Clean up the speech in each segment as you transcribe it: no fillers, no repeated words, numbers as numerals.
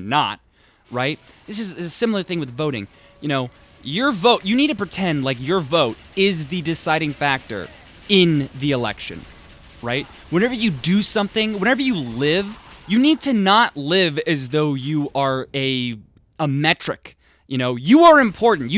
not, right? This is a similar thing with voting. Your vote, you need to pretend like your vote is the deciding factor in the election, right? Whenever you do something, whenever you live, you need to not live as though you are a metric. You are important.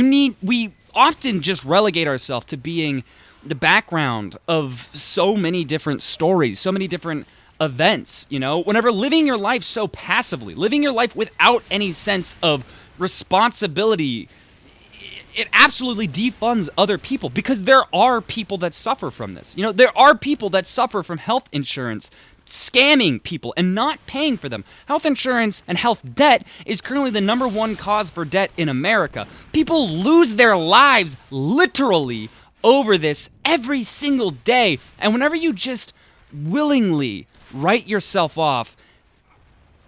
We often just relegate ourselves to being the background of so many different stories, so many different events, whenever living your life so passively, living your life without any sense of responsibility, it absolutely defunds other people, because there are people that suffer from this. There are people that suffer from health insurance scamming people and not paying for them. Health insurance and health debt is currently the number one cause for debt in America. People lose their lives literally over this every single day. And whenever you just willingly write yourself off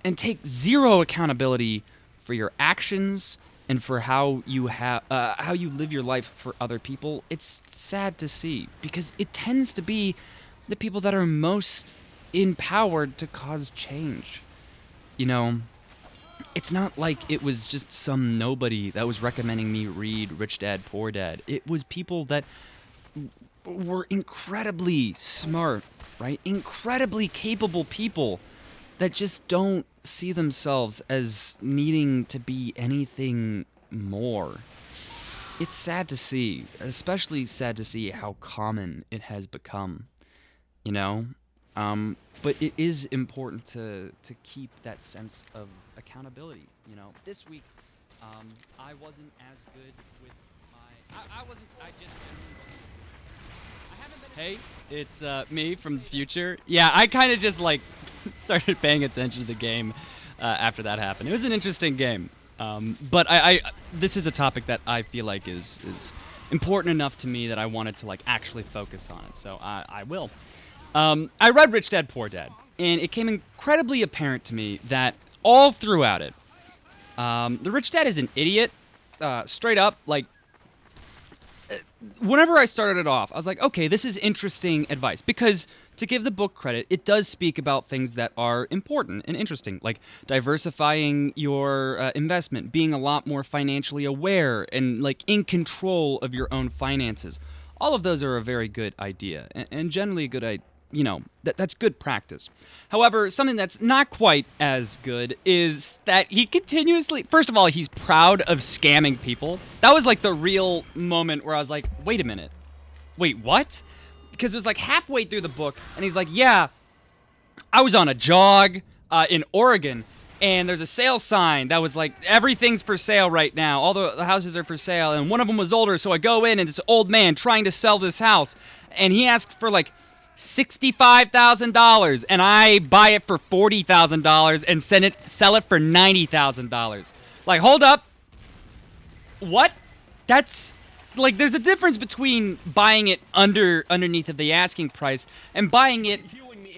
and take zero accountability for your actions and for how you live your life for other people, it's sad to see, because it tends to be the people that are most empowered to cause change. It's not like it was just some nobody that was recommending me read Rich Dad, Poor Dad. It was people that were incredibly smart, right? Incredibly capable people that just don't see themselves as needing to be anything more. It's sad to see, especially sad to see how common it has become, but it is important to keep that sense of accountability. This week, I wasn't as good with I just genuinely wasn't. I haven't been. Hey, it's me from the future. Yeah, I kind of just started paying attention to the game after that happened. It was an interesting game, but I this is a topic that I feel like is important enough to me that I wanted to actually focus on it. So I will. I read Rich Dad, Poor Dad, and it came incredibly apparent to me that all throughout it, the rich dad is an idiot, straight up. Whenever I started it off, I was like, okay, this is interesting advice, because to give the book credit, it does speak about things that are important and interesting, like diversifying your investment, being a lot more financially aware, and in control of your own finances. All of those are a very good idea, and generally a good idea. That's good practice. However, something that's not quite as good is that he continuously, first of all, he's proud of scamming people. That was the real moment where I was like, wait a minute. Wait, what? Because it was halfway through the book, and he's like, yeah, I was on a jog in Oregon, and there's a sale sign that was everything's for sale right now. All the houses are for sale, and one of them was older, so I go in, and this old man trying to sell this house, and he asked for $65,000, and I buy it for $40,000 and sell it for $90,000. Hold up. What? That's there's a difference between buying it underneath of the asking price and buying it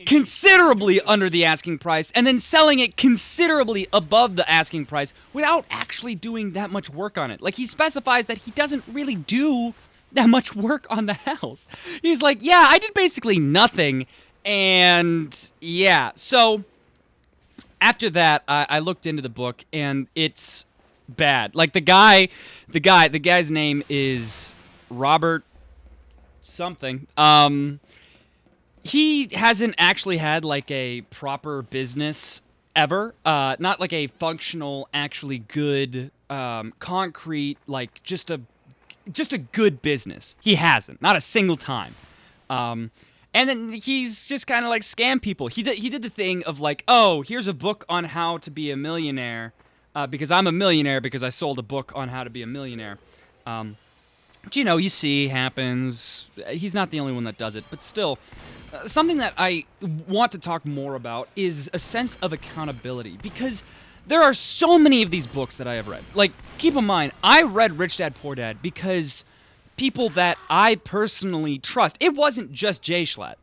considerably under the asking price and then selling it considerably above the asking price without actually doing that much work on it. He specifies that he doesn't really do that much work on the house. He's like, yeah, I did basically nothing. And yeah, so after that, I looked into the book, and it's bad. The guy's name is Robert something. He hasn't actually had a proper business ever. Not a functional, actually good, concrete, just a good business. He hasn't, not a single time. And then he's just kind of scam people. He did the thing of oh, here's a book on how to be a millionaire, because I'm a millionaire because I sold a book on how to be a millionaire. Which, you see happens. He's not the only one that does it, but still, something that I want to talk more about is a sense of accountability, because there are so many of these books that I have read. Keep in mind, I read Rich Dad, Poor Dad because people that I personally trust. It wasn't just Jay Schlatt.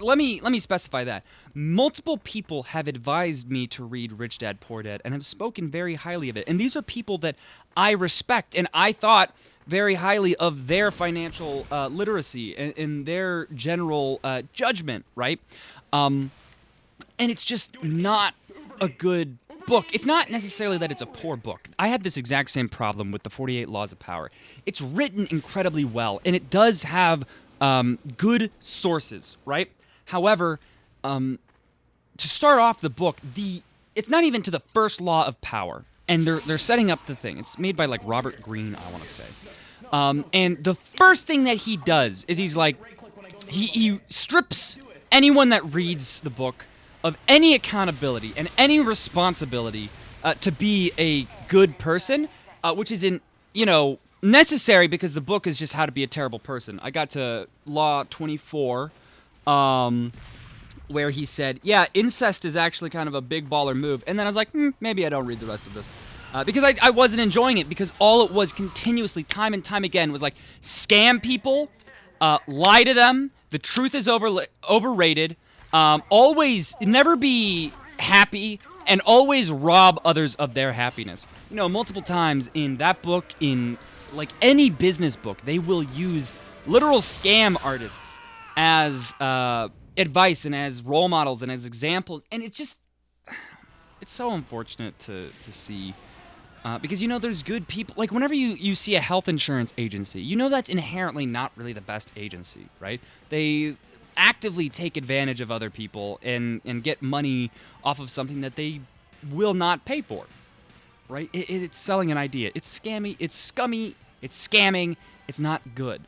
Let me specify that. Multiple people have advised me to read Rich Dad, Poor Dad and have spoken very highly of it. And these are people that I respect, and I thought very highly of their financial literacy and their general judgment, right? And it's just not a good book, it's not necessarily that it's a poor book. I had this exact same problem with the 48 Laws of Power. It's written incredibly well, and it does have good sources, right? However, to start off the book, it's not even to the first law of power, and they're setting up the thing. It's made by like Robert Greene, I want to say. And the first thing that he does is he's like, he strips anyone that reads the book of any accountability and any responsibility to be a good person, which is necessary because the book is just how to be a terrible person. I got to Law 24, where he said, yeah, incest is actually kind of a big baller move. And then I was like, maybe I don't read the rest of this. Because I wasn't enjoying it, because all it was continuously, time and time again, was like, scam people, lie to them, the truth is overrated, always, never be happy, and always rob others of their happiness. Multiple times in that book, in like any business book, they will use literal scam artists as advice and as role models and as examples, and it's so unfortunate to see. Because there's good people. Like whenever you see a health insurance agency, that's inherently not really the best agency, right? They actively take advantage of other people and get money off of something that they will not pay for, right? It's selling an idea. It's scammy. It's scummy. It's scamming. It's not good.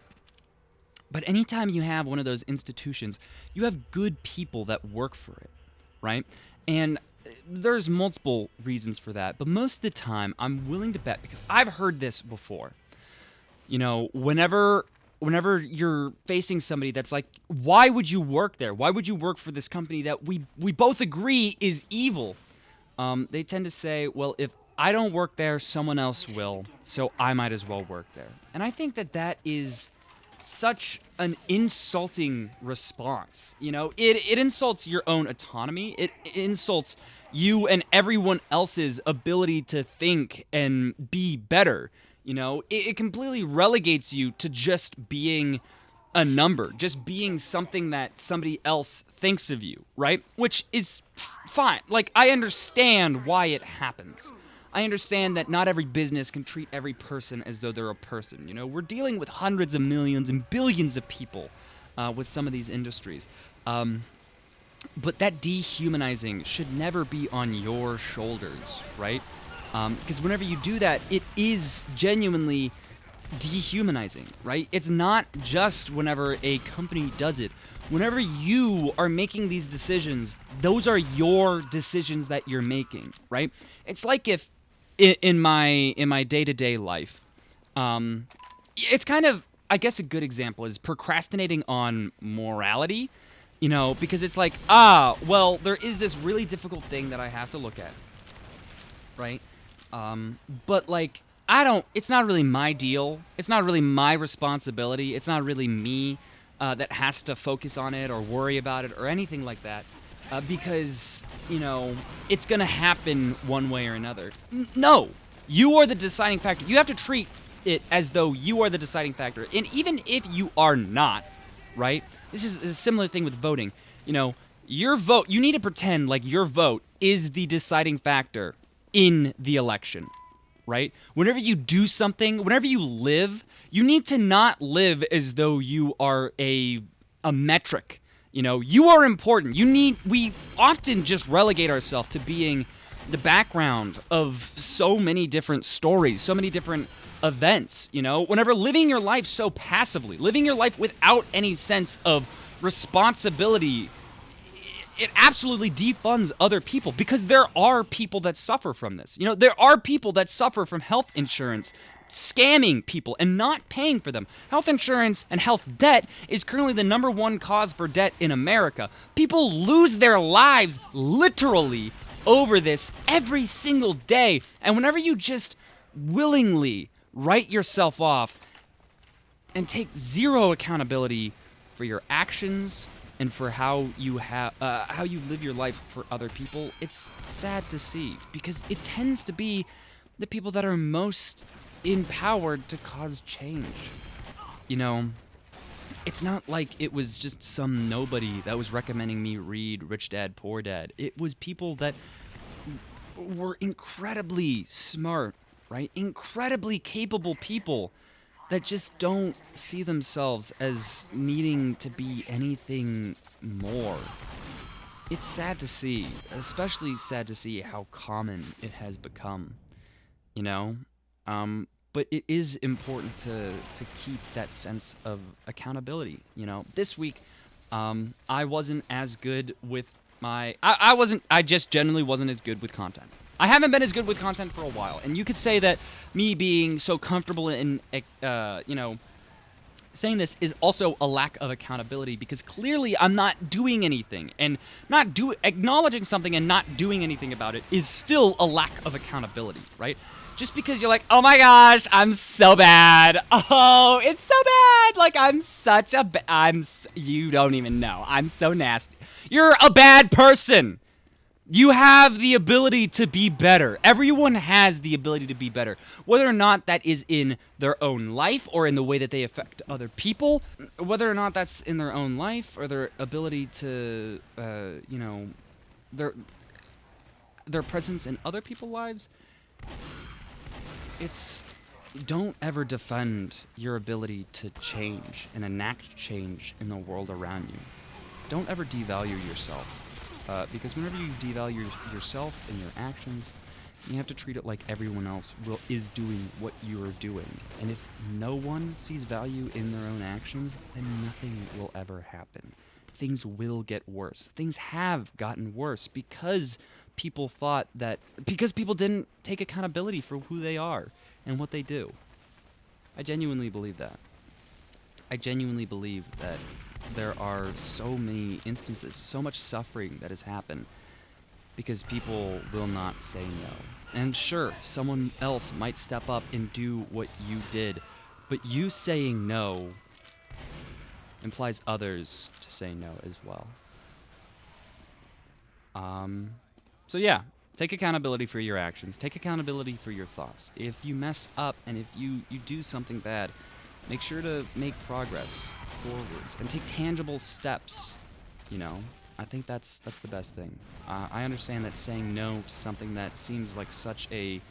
But anytime you have one of those institutions, you have good people that work for it, right? And there's multiple reasons for that, but most of the time I'm willing to bet, because I've heard this before, whenever you're facing somebody that's like, why would you work there? Why would you work for this company that we both agree is evil? They tend to say, well, if I don't work there, someone else will, so I might as well work there. And I think that is such an insulting response. It insults your own autonomy. It insults you and everyone else's ability to think and be better. It completely relegates you to just being a number, just being something that somebody else thinks of you, right? Which is fine. Like, I understand why it happens. I understand that not every business can treat every person as though they're a person. We're dealing with hundreds of millions and billions of people with some of these industries. But that dehumanizing should never be on your shoulders, right? Because whenever you do that, it is genuinely dehumanizing, right? It's not just whenever a company does it. Whenever you are making these decisions, those are your decisions that you're making, right? It's like if in my day-to-day life, it's kind of, I guess a good example is procrastinating on morality, because it's like, well, there is this really difficult thing that I have to look at, right? But like, it's not really my deal. It's not really my responsibility. It's not really me that has to focus on it or worry about it or anything like that. Because, it's going to happen one way or another. No, you are the deciding factor. You have to treat it as though you are the deciding factor. And even if you are not, right? This is a similar thing with voting. Your vote, you need to pretend like your vote is the deciding factor in the election, right? Whenever you do something, whenever you live, you need to not live as though you are a metric. You are important. We often just relegate ourselves to being the background of so many different stories, so many different events, whenever living your life so passively, living your life without any sense of responsibility, it absolutely defunds other people, because there are people that suffer from this. There are people that suffer from health insurance scamming people and not paying for them. Health insurance and health debt is currently the number one cause for debt in America. People lose their lives literally over this every single day. And whenever you just willingly write yourself off and take zero accountability for your actions and for how you live your life for other people, it's sad to see, because it tends to be the people that are most empowered to cause change. It's not like it was just some nobody that was recommending me read Rich Dad, Poor Dad. It was people that were incredibly smart, right? Incredibly capable people that just don't see themselves as needing to be anything more. It's sad to see, especially sad to see how common it has become, you know? But it is important to keep that sense of accountability, you know? This week, I wasn't as good with I just generally wasn't as good with content. I haven't been as good with content for a while, and you could say that me being so comfortable in, saying this is also a lack of accountability because clearly I'm not doing anything, and acknowledging something and not doing anything about it is still a lack of accountability, right? Just because you're like, oh my gosh, I'm so bad. Oh, it's so bad. Like you don't even know. I'm so nasty. You're a bad person. You have the ability to be better. Everyone has the ability to be better. Whether or not that is in their own life or in the way that they affect other people, whether or not that's in their own life or their ability to, their presence in other people's lives, don't ever defend your ability to change and enact change in the world around you. Don't ever devalue yourself. Because whenever you devalue yourself and your actions, you have to treat it like everyone else is doing what you're doing. And if no one sees value in their own actions, then nothing will ever happen. Things will get worse. Things have gotten worse because people didn't take accountability for who they are and what they do. I genuinely believe that. I genuinely believe that there are so many instances, so much suffering that has happened because people will not say no. And sure, someone else might step up and do what you did, but you saying no implies others to say no as well. So yeah, take accountability for your actions. Take accountability for your thoughts. If you mess up and if you do something bad, make sure to make progress forwards and take tangible steps. I think that's the best thing. I understand that saying no to something that seems like such a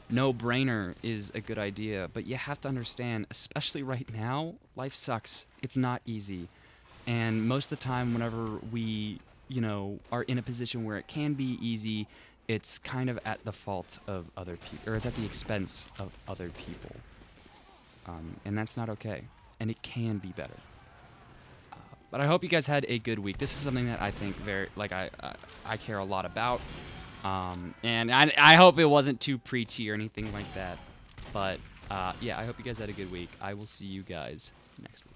no-brainer is a good idea, but you have to understand, especially right now, life sucks. It's not easy. And most of the time, whenever we, are in a position where it can be easy, it's kind of at the fault of other people, or it's at the expense of other people. And that's not okay. And it can be better. But I hope you guys had a good week. This is something that I think I care a lot about. And I hope it wasn't too preachy or anything like that. But yeah, I hope you guys had a good week. I will see you guys next week.